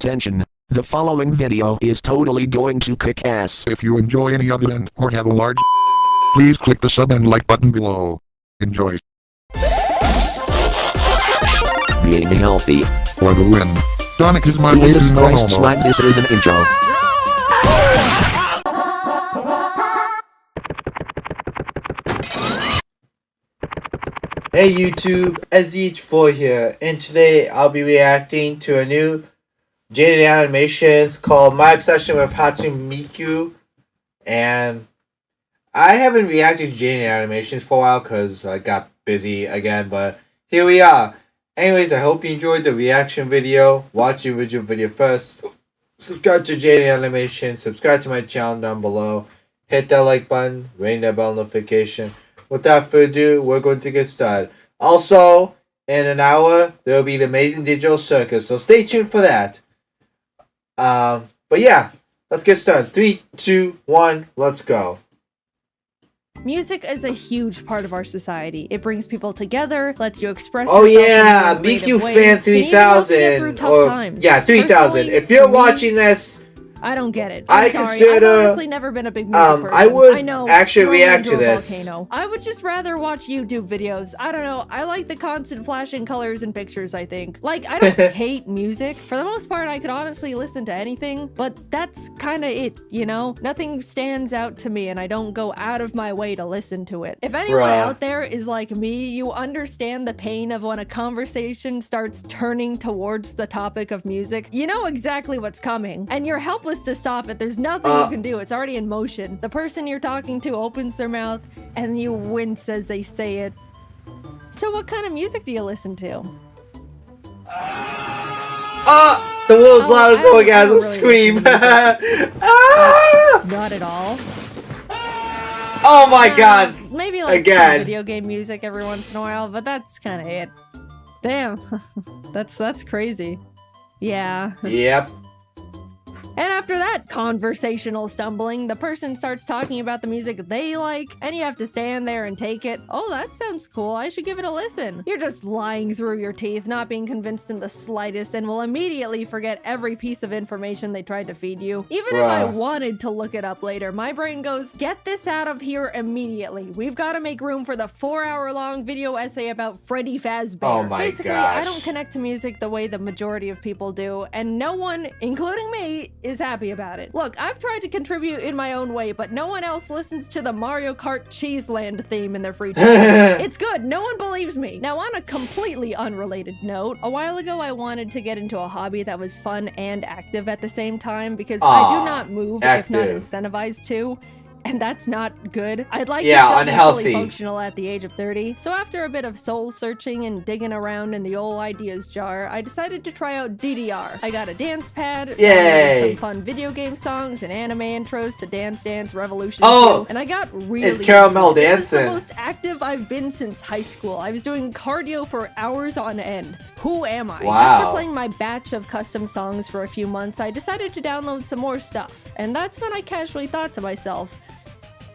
Attention! The following video is totally going to kick ass. If you enjoy any of it or have a large, please click the sub and like button below. Enjoy. Being healthy. For the win. Sonic is my Jesus baby, Christ, swag, this is an intro. Hey YouTube, SZH4 here, and today I'll be reacting to a new jaiden animations called My Obsession with Hatsune Miku. And I haven't reacted to jaiden animations for a while because I got busy again, but here we are. Anyways, I hope you enjoyed the reaction video. Watch the original video first. Subscribe to jaiden animations, subscribe to my channel down below. Hit that like button, ring that bell notification. Without further ado, we're going to get started. Also, in an hour, there will be the Amazing Digital Circus, so stay tuned for that. But yeah, let's get started. 3, 2, 1, let's go. Music is a huge part of our society. It brings people together, lets you express Oh yourself yeah, in creative Miku ways, Fan can even help you get 3000. through tough Or, times. yeah, 3000. Personally, If you're for me, watching this, I don't get it. I I'm sorry. consider, I've honestly never been a big music person. I would know, actually throw me react into to a this. Volcano. I would just rather watch YouTube videos. I don't know. I like the constant flashing colors and pictures, I think. Like, I don't hate music. For the most part, I could honestly listen to anything, but that's kind of it, you know? Nothing stands out to me, and I don't go out of my way to listen to it. If anyone out there is like me, you understand the pain of when a conversation starts turning towards the topic of music. You know exactly what's coming, and you're helpless to stop it. There's nothing you can do. It's already in motion. The person you're talking to opens their mouth, and you wince as they say it. So what kind of music do you listen to? The world's loudest I orgasm don't really scream. listen to music. Not at all. Oh my god. Maybe like Again. some video game music every once in a while, but that's kind of it. Damn. that's crazy. Yeah. Yep. And after that conversational stumbling, the person starts talking about the music they like, and you have to stand there and take it. Oh, that sounds cool. I should give it a listen. You're just lying through your teeth, not being convinced in the slightest, and will immediately forget every piece of information they tried to feed you. Even if I wanted to look it up later, my brain goes, get this out of here immediately. We've got to make room for the 4-hour-long video essay about Freddy Fazbear. Oh my Basically, gosh. I don't connect to music the way the majority of people do, and no one, including me, is happy about it. Look, I've tried to contribute in my own way, but no one else listens to the Mario Kart Cheeseland theme in their free time. It's good. No one believes me. Now, on a completely unrelated note, a while ago I wanted to get into a hobby that was fun and active at the same time because I do not move if not incentivized to. And that's not good. I'd like to still be fully functional at the age of 30. So after a bit of soul searching and digging around in the old ideas jar, I decided to try out DDR. I got a dance pad, some fun video game songs and anime intros to Dance Dance Revolution 2, and I got really it's caramel dancing. It was the most active I've been since high school. I was doing cardio for hours on end. Who am I? Wow. After playing my batch of custom songs for a few months, I decided to download some more stuff. And that's when I casually thought to myself,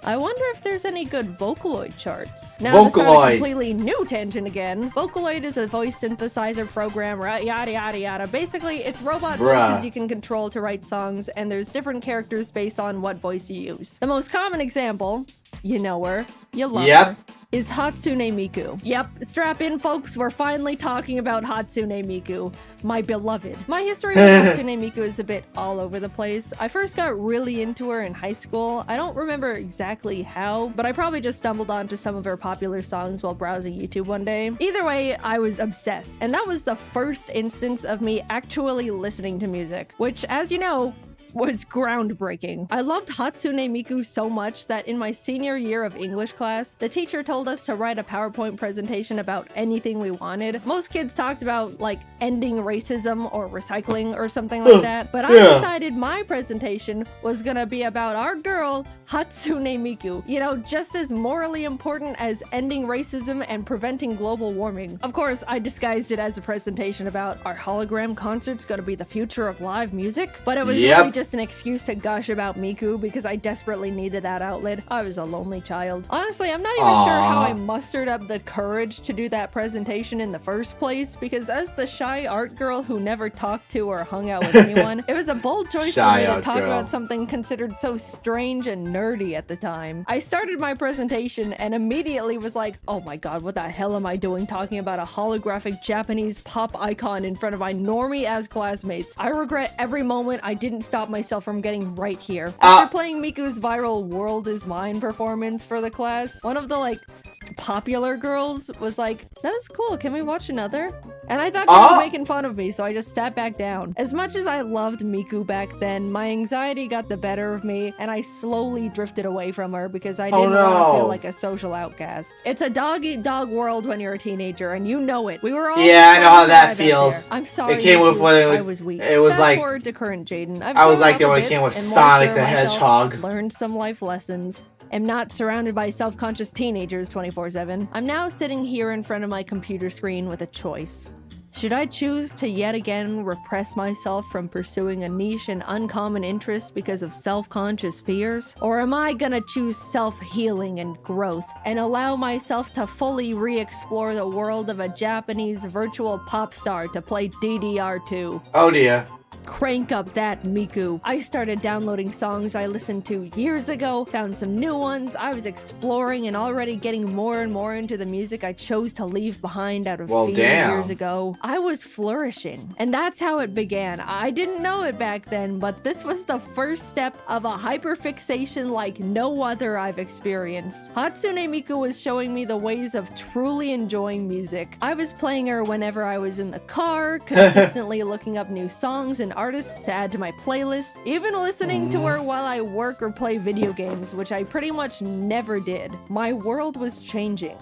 I wonder if there's any good Vocaloid charts. Now, to start a completely new tangent again, Vocaloid is a voice synthesizer program, yada yada yada. Basically, it's robot voices you can control to write songs, and there's different characters based on what voice you use. The most common example, you know her, you love her, is Hatsune Miku. Yep, strap in folks, we're finally talking about Hatsune Miku, my beloved. My history with Hatsune Miku is a bit all over the place. I first got really into her in high school. I don't remember exactly how, but I probably just stumbled onto some of her popular songs while browsing YouTube one day. Either way, I was obsessed, and that was the first instance of me actually listening to music, which, as you know, was groundbreaking. I loved Hatsune Miku so much that in my senior year of English class, the teacher told us to write a PowerPoint presentation about anything we wanted. Most kids talked about like ending racism or recycling or something like that, but I decided my presentation was gonna be about our girl, Hatsune Miku. You know, just as morally important as ending racism and preventing global warming. Of course, I disguised it as a presentation about our hologram concert's gonna be the future of live music, but it was really just just an excuse to gush about Miku because I desperately needed that outlet. I was a lonely child. Honestly, I'm not even sure how I mustered up the courage to do that presentation in the first place, because as the shy art girl who never talked to or hung out with anyone, it was a bold choice for me to talk about something considered so strange and nerdy at the time. I started my presentation and immediately was like, oh my god, what the hell am I doing talking about a holographic Japanese pop icon in front of my normie-ass classmates? I regret every moment I didn't stop myself from getting right here. After playing Miku's viral World Is Mine performance for the class, one of the, like, popular girls was like, that was cool, can we watch another? And I thought she was making fun of me, so I just sat back down. As much as I loved Miku back then, my anxiety got the better of me, and I slowly drifted away from her because I didn't want to feel like a social outcast. It's a dog-eat-dog world when you're a teenager, and you know it. We were all I know how that feels. I'm sorry, it came with Miku, what I was weak. it was Fast like. forward to current Jaiden. I was like that when it came with Sonic the Hedgehog. Learned some life lessons. Am not surrounded by self-conscious teenagers 24/7. I'm now sitting here in front of my computer screen with a choice. Should I choose to yet again repress myself from pursuing a niche and uncommon interest because of self-conscious fears? Or am I gonna choose self-healing and growth and allow myself to fully re-explore the world of a Japanese virtual pop star to play DDR2? Oh dear. Crank up that Miku. I started downloading songs I listened to years ago, found some new ones. I was exploring and already getting more and more into the music I chose to leave behind out of fear years ago. I was flourishing, and that's how it began. I didn't know it back then, but this was the first step of a hyperfixation like no other I've experienced. Hatsune Miku was showing me the ways of truly enjoying music. I was playing her whenever I was in the car, consistently looking up new songs and artists to add to my playlist, even listening to her while I work or play video games, which I pretty much never did. My world was changing.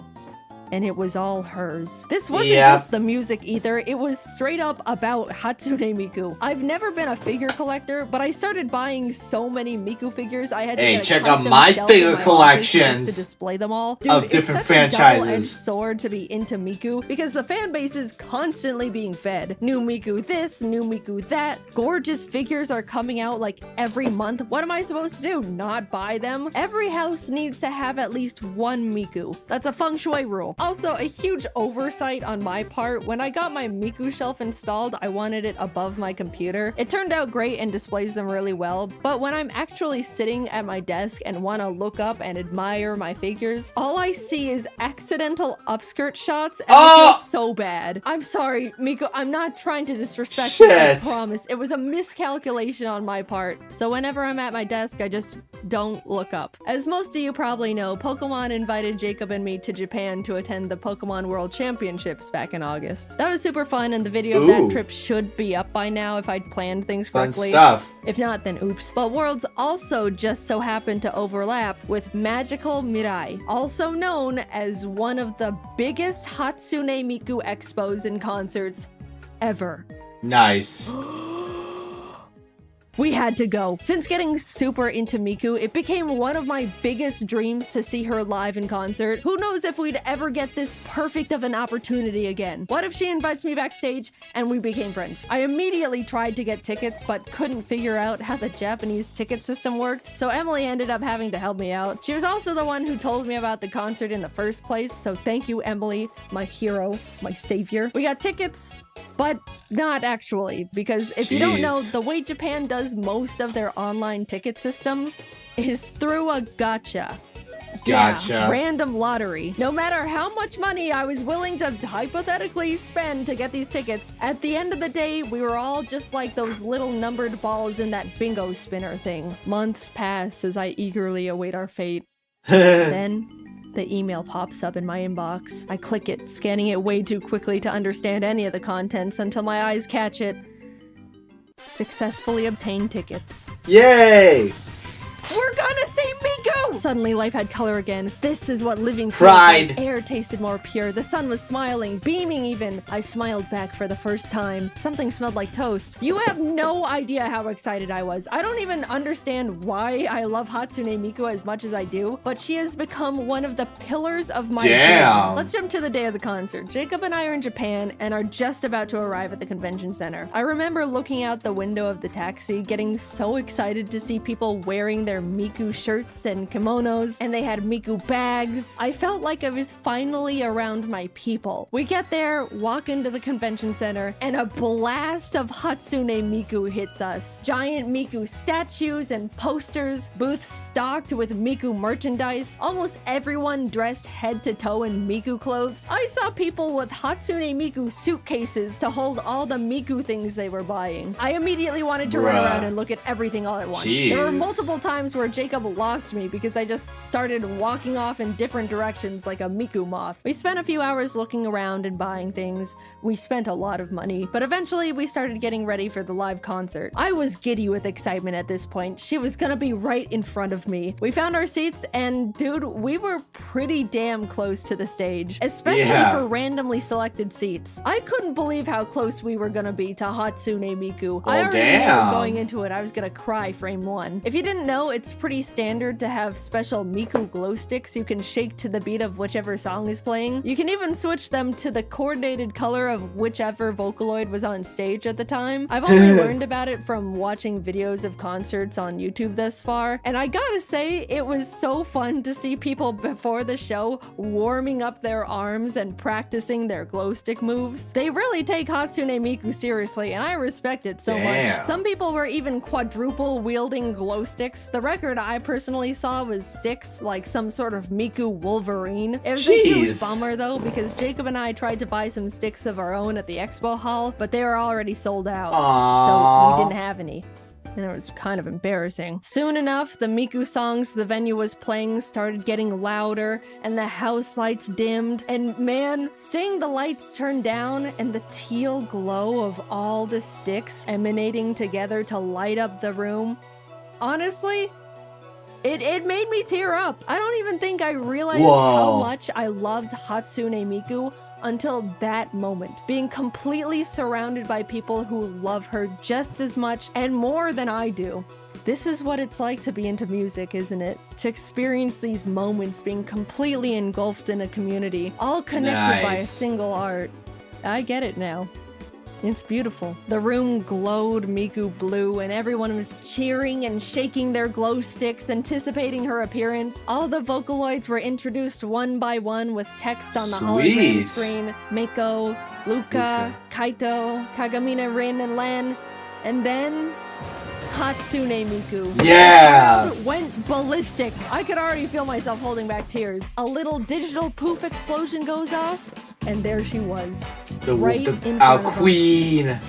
And it was all hers. This wasn't just the music either, it was straight up about Hatsune Miku. I've never been a figure collector, but I started buying so many Miku figures I had to get a check out custom my shelf figure in my collections office to display them all. Dude, of different it's such a franchises. double-edged sword to be into Miku because the fan base is constantly being fed. New Miku this, new Miku that. Gorgeous figures are coming out like every month. What am I supposed to do? Not buy them? Every house needs to have at least one Miku. That's a feng shui rule. Also, a huge oversight on my part. When I got my Miku shelf installed, I wanted it above my computer. It turned out great and displays them really well, but when I'm actually sitting at my desk and want to look up and admire my figures, all I see is accidental upskirt shots, and it feels so bad. I'm sorry, Miku, I'm not trying to disrespect you, I promise. It was a miscalculation on my part. So whenever I'm at my desk, I just don't look up. As most of you probably know, Pokemon invited Jacob and me to Japan to attend the Pokemon World Championships back in August. That was super fun, and the video of that trip should be up by now if I'd planned things correctly. Fun stuff. If not, then oops. But Worlds also just so happened to overlap with Magical Mirai, also known as one of the biggest Hatsune Miku expos and concerts ever. Nice. We had to go. Since getting super into Miku, it became one of my biggest dreams to see her live in concert. Who knows if we'd ever get this perfect of an opportunity again? What if she invites me backstage and we became friends? I immediately tried to get tickets, but couldn't figure out how the Japanese ticket system worked, so Emily ended up having to help me out. She was also the one who told me about the concert in the first place, so thank you, Emily, my hero, my savior. We got tickets, but not actually, because if you don't know, the way Japan does most of their online ticket systems is through a gacha. Yeah, random lottery. No matter how much money I was willing to hypothetically spend to get these tickets, at the end of the day, we were all just like those little numbered balls in that bingo spinner thing. Months pass as I eagerly await our fate. Then the email pops up in my inbox. I click it, scanning it way too quickly to understand any of the contents until my eyes catch it. Successfully obtained tickets. Yay! We're gonna see Miku! Suddenly life had color again. This is what living feels Pride. like. Air tasted more pure. The sun was smiling, beaming even. I smiled back for the first time. Something smelled like toast. You have no idea how excited I was. I don't even understand why I love Hatsune Miku as much as I do, but she has become one of the pillars of my Damn. brain. Let's jump to the day of the concert. Jacob and I are in Japan and are just about to arrive at the convention center. I remember looking out the window of the taxi, getting so excited to see people wearing their Miku shirts and kimonos, and they had Miku bags. I felt like I was finally around my people. We get there, walk into the convention center, and a blast of Hatsune Miku hits us. Giant Miku statues and posters, booths stocked with Miku merchandise, almost everyone dressed head to toe in Miku clothes. I saw people with Hatsune Miku suitcases to hold all the Miku things they were buying. I immediately wanted to run around and look at everything all at once. Jeez. There were multiple times where Jacob lost me because I just started walking off in different directions like a Miku moth. We spent a few hours looking around and buying things. We spent a lot of money, but eventually we started getting ready for the live concert. I was giddy with excitement at this point. She was gonna be right in front of me. We found our seats and dude, we were pretty damn close to the stage, especially for randomly selected seats. I couldn't believe how close we were gonna be to Hatsune Miku. I already knew going into it I was gonna cry frame one. If you didn't know, it's pretty standard to have special Miku glow sticks you can shake to the beat of whichever song is playing. You can even switch them to the coordinated color of whichever Vocaloid was on stage at the time. I've only learned about it from watching videos of concerts on YouTube thus far, and I gotta say, it was so fun to see people before the show warming up their arms and practicing their glow stick moves. They really take Hatsune Miku seriously, and I respect it so much. Some people were even quadruple wielding glow sticks. The record I personally saw was 6, like some sort of Miku Wolverine. It was a huge bummer though, because Jacob and I tried to buy some sticks of our own at the expo hall, but they were already sold out. So we didn't have any. And it was kind of embarrassing. Soon enough, the Miku songs the venue was playing started getting louder, and the house lights dimmed. And man, seeing the lights turn down and the teal glow of all the sticks emanating together to light up the room, honestly, it made me tear up. I don't even think I realized how much I loved Hatsune Miku until that moment. Being completely surrounded by people who love her just as much and more than I do. This is what it's like to be into music, isn't it? To experience these moments being completely engulfed in a community, all connected by a single art. I get it now. It's beautiful. The room glowed Miku blue, and everyone was cheering and shaking their glow sticks, anticipating her appearance. All the Vocaloids were introduced one by one with text on the hologram screen. Mako, Luca, Kaito, Kagamine, Rin, and Lan. And then Hatsune Miku. Yeah! The crowd went ballistic. I could already feel myself holding back tears. A little digital poof explosion goes off, and there she was. Our queen.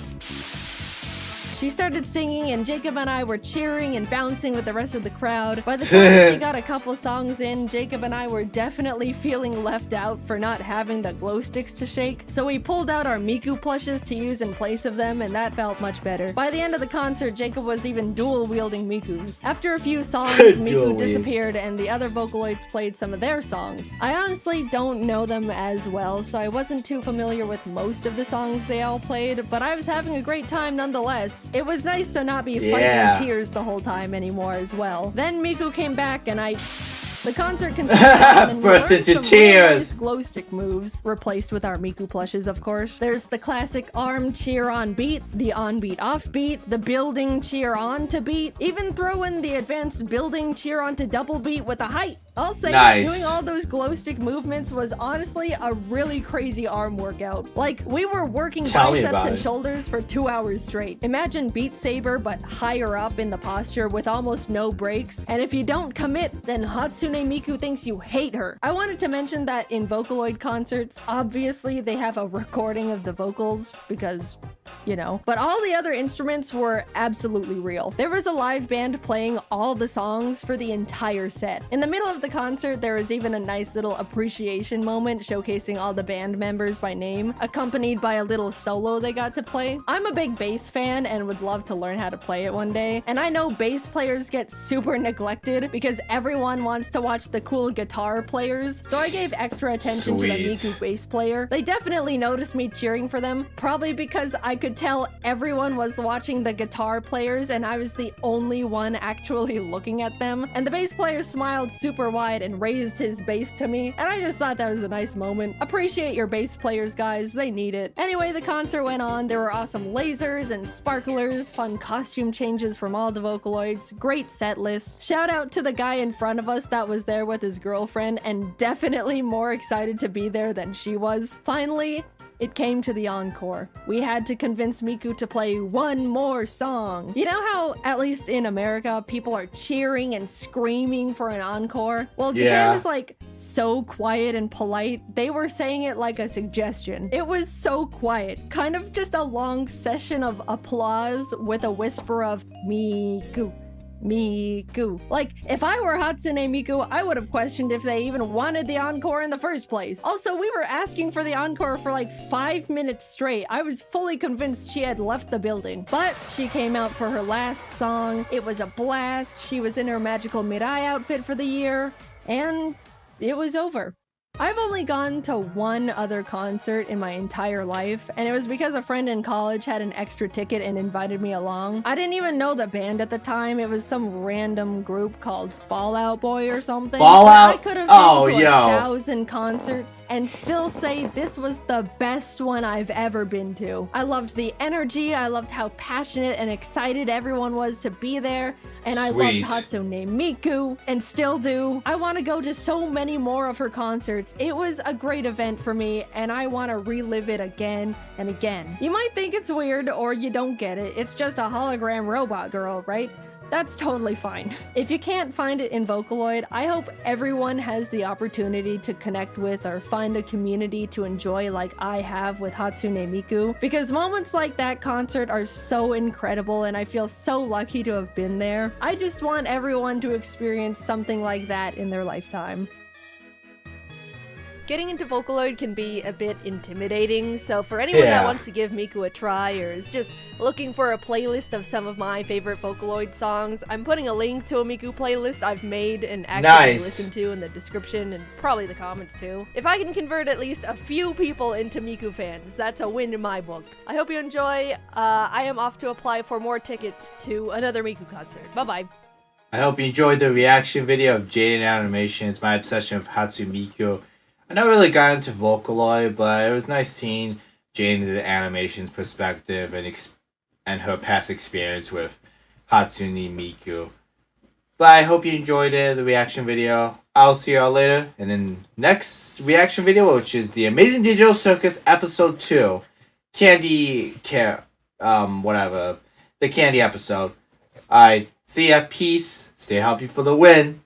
She started singing, and Jacob and I were cheering and bouncing with the rest of the crowd. By the time she got a couple songs in, Jacob and I were definitely feeling left out for not having the glow sticks to shake. So we pulled out our Miku plushes to use in place of them, and that felt much better. By the end of the concert, Jacob was even dual-wielding Mikus. After a few songs, Miku disappeared, and the other Vocaloids played some of their songs. I honestly don't know them as well, so I wasn't too familiar with most of the songs they all played, but I was having a great time nonetheless. It was nice to not be fighting tears the whole time anymore as well. Then Miku came back and the concert continued. Burst into tears. Glow stick moves, replaced with our Miku plushes, of course. There's the classic arm cheer on beat, the on beat off beat, the building cheer on to beat, even throw in the advanced building cheer on to double beat with a height. I'll say doing all those glow stick movements was honestly a really crazy arm workout. Like, we were working biceps and shoulders for 2 hours straight. Imagine Beat Saber, but higher up in the posture with almost no breaks. And if you don't commit, then Hatsune Miku thinks you hate her. I wanted to mention that in Vocaloid concerts, obviously they have a recording of the vocals because you know. But all the other instruments were absolutely real. There was a live band playing all the songs for the entire set. In the middle of the concert, there was even a nice little appreciation moment showcasing all the band members by name, accompanied by a little solo they got to play. I'm a big bass fan and would love to learn how to play it one day, and I know bass players get super neglected because everyone wants to watch the cool guitar players, so I gave extra attention to the Miku bass player. They definitely noticed me cheering for them, probably because I could tell everyone was watching the guitar players and I was the only one actually looking at them. And the bass player smiled super wide and raised his bass to me, and I just thought that was a nice moment. Appreciate your bass players, guys. They need it. Anyway, the concert went on. There were awesome lasers and sparklers, fun costume changes from all the Vocaloids, great set list. Shout out to the guy in front of us that was there with his girlfriend and definitely more excited to be there than she was. Finally, it came to the encore. We had to convince Miku to play one more song. You know how, at least in America, people are cheering and screaming for an encore? Well, Japan is like so quiet and polite. They were saying it like a suggestion. It was so quiet, kind of just a long session of applause with a whisper of Miku. Miku. Like, if I were Hatsune Miku, I would have questioned if they even wanted the encore in the first place. Also, we were asking for the encore for like 5 minutes straight. I was fully convinced she had left the building. But she came out for her last song. It was a blast. She was in her magical Mirai outfit for the year. And it was over. I've only gone to one other concert in my entire life, and it was because a friend in college had an extra ticket and invited me along. I didn't even know the band at the time. It was some random group called Fallout Boy or something. Fallout? I could have been to 1,000 concerts and still say this was the best one I've ever been to. I loved the energy, I loved how passionate and excited everyone was to be there, and I loved Hatsune Miku, and still do. I want to go to so many more of her concerts. It was a great event for me, and I want to relive it again and again. You might think it's weird, or you don't get it. It's just a hologram robot girl, right? That's totally fine. If you can't find it in Vocaloid, I hope everyone has the opportunity to connect with or find a community to enjoy like I have with Hatsune Miku, because moments like that concert are so incredible and I feel so lucky to have been there. I just want everyone to experience something like that in their lifetime. Getting into Vocaloid can be a bit intimidating, so for anyone that wants to give Miku a try or is just looking for a playlist of some of my favorite Vocaloid songs, I'm putting a link to a Miku playlist I've made and actively listened to in the description and probably the comments too. If I can convert at least a few people into Miku fans, that's a win in my book. I hope you enjoy. I am off to apply for more tickets to another Miku concert. Bye-bye. I hope you enjoyed the reaction video of Jaiden Animations, my obsession with Hatsune Miku. I never really got into Vocaloid, but it was nice seeing Jaden's animations perspective and her past experience with Hatsune Miku. But I hope you enjoyed the reaction video. I'll see y'all later in the next reaction video, which is the Amazing Digital Circus Episode 2. The Candy episode. Alright, see ya, peace, stay healthy for the win.